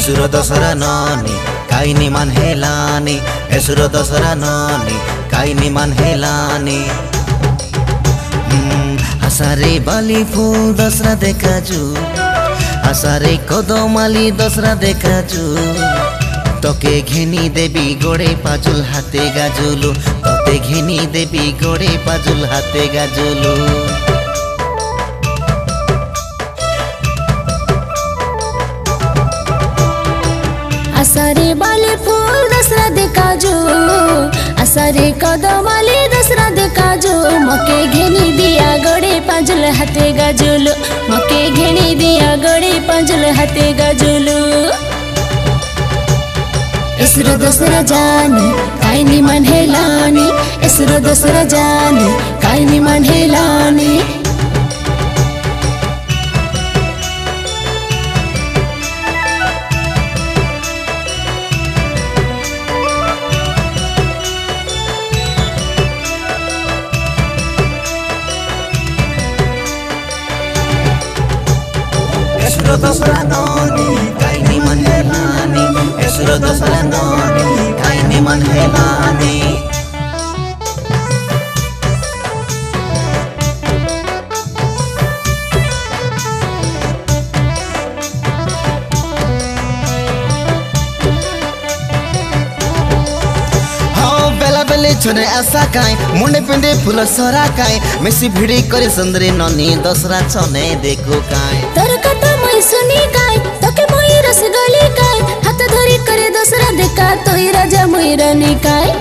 एसुरो दसरा नानी काइनी मान हेलानी एसुरो दसरा नानी काइनी मान हेलानी आसारे बाली फूल दसरा देखाजु आसारे कदमाली दसरा देखाजु तोके घेनी देवी गोड़े पाजुल हाथे गाजुलु तोते घेनी देवी गोड़े पाजुल हाथे गाजुलु आसारे बाली फूल दसरा देखाजु आसारे कदमाली दसरा देखाजु मके घेनी दिया गोड़े पाजुल हाथे गाजुलु मके घेनी दिया गोड़े पाजुल हाथे गाजुलु एसुरो दसरा जानी काइनी मान हेलानी एसुरो दसरा जानी काइनी मान हेलानी एसुरो दसरा नानी काइनी मान हेलानी एसुरो दसरा नानी काइनी मान हेलानी छने आशा काई मुंडे पिंडे फूल सरा काई मेसी भिड़ी करे सुंदरी ननी दसरा छने देखो काई तोर कथा मैं सुनी काई तोके मोई रस गली काई हाथ धरी करे दसरा देखा तोई राजा मोई रानी काई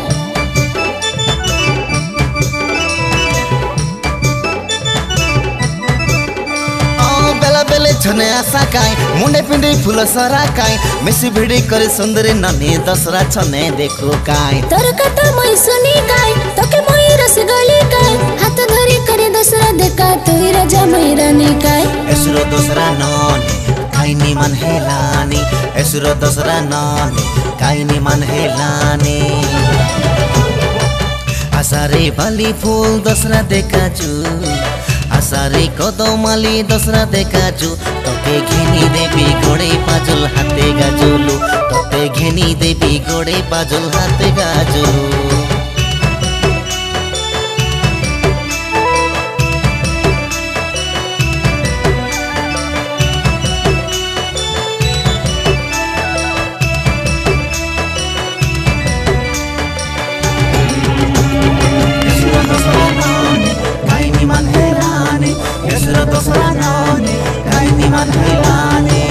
छने आशा काई मुंडे पिंडे फूल सरा काई मेसी भिड़ी करे सुंदरी ननी दसरा छने देखो काई तोर कथा मैं सुनी काई तोके मोई रस गली काई हाथ धरी करे दसरा देखा तोई राजा मोई रानी काई एसुरो दसरा नानी काइनी मान हेलानी एसुरो दसरा नानी काइनी मान हेलानी आसारे बाली फूल दसरा देखाजु आसारे कदमाली दसरा देखाजु तोके घेनी देवी गोड़े पाजुल हाथे गाजुलु तोते घेनी देवी गोड़े पाजुल हाथे गाजुलु एसुरो दसरा नानी काइनी मान हेलानी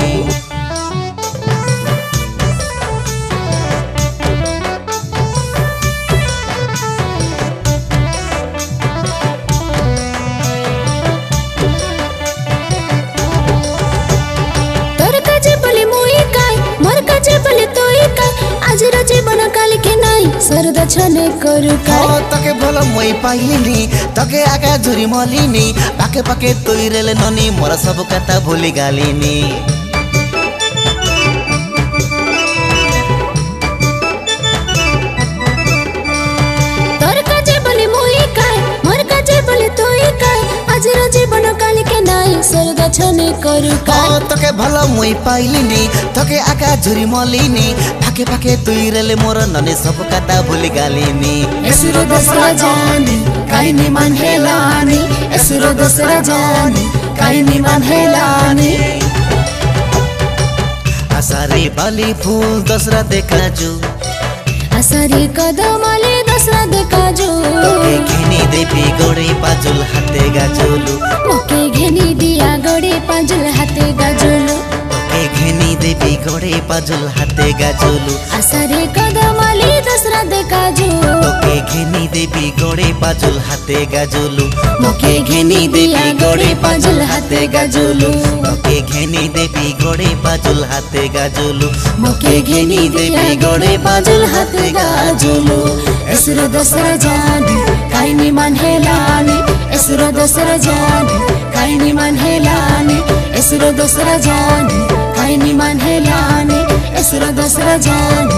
तोर काजे बोली मोई काई मोर काजे बोली तोई काई आज रजे बन काल के नाई सरद छने करू काई तके भल मोई पाइलिनी तके आका झुरी मलिनी पाके पाके तोई रेले ननी मोर सब कथा भूली गालिनी तोर काजे बोली मोई काई मोर काजे बोली तोई काई आज रजे बन काल के नाई सरद छने करू काई तके भल मोई पाइलिनी तके आका झुरी मलिनी पाके पाके तोई रेले मोर ननी सब कथा भूली गालिनी एसुरो दसरा जानी काइनी मान हेलानी एसुरो दसरा जानी काइनी मान हेलानी आसारे बाली फूल दसरा देखाजु आसारे कदमाली दसरा देखाजु तोके घेनी देवी गोड़े पाजुल हाथे गाजुलु मके घेनी दिया गोड़े पाजुल हाथे गाजुलु तोके घेनी देवी गोड़े पाजुल हाथे गाजुलु आसारे कदमाली दसरा देखाजु तोके घेनी देवी गोड़े पाजुल हाथे गाजुलु मके घेनी दिया गोड़े पाजुल हाथे गाजुलु तोके घेनी देवी गोड़े पाजुल हाथे गाजुलु मके घेनी देवी गोड़े पाजुल हाथे गाजुलु एसुरो दसरा जानी काइनी मान हेलानी एसुरो दसरा जानी काइनी मान हेलानी एसुरो दसरा जानी काइनी मान हेलानी एसुरो दसरा जानी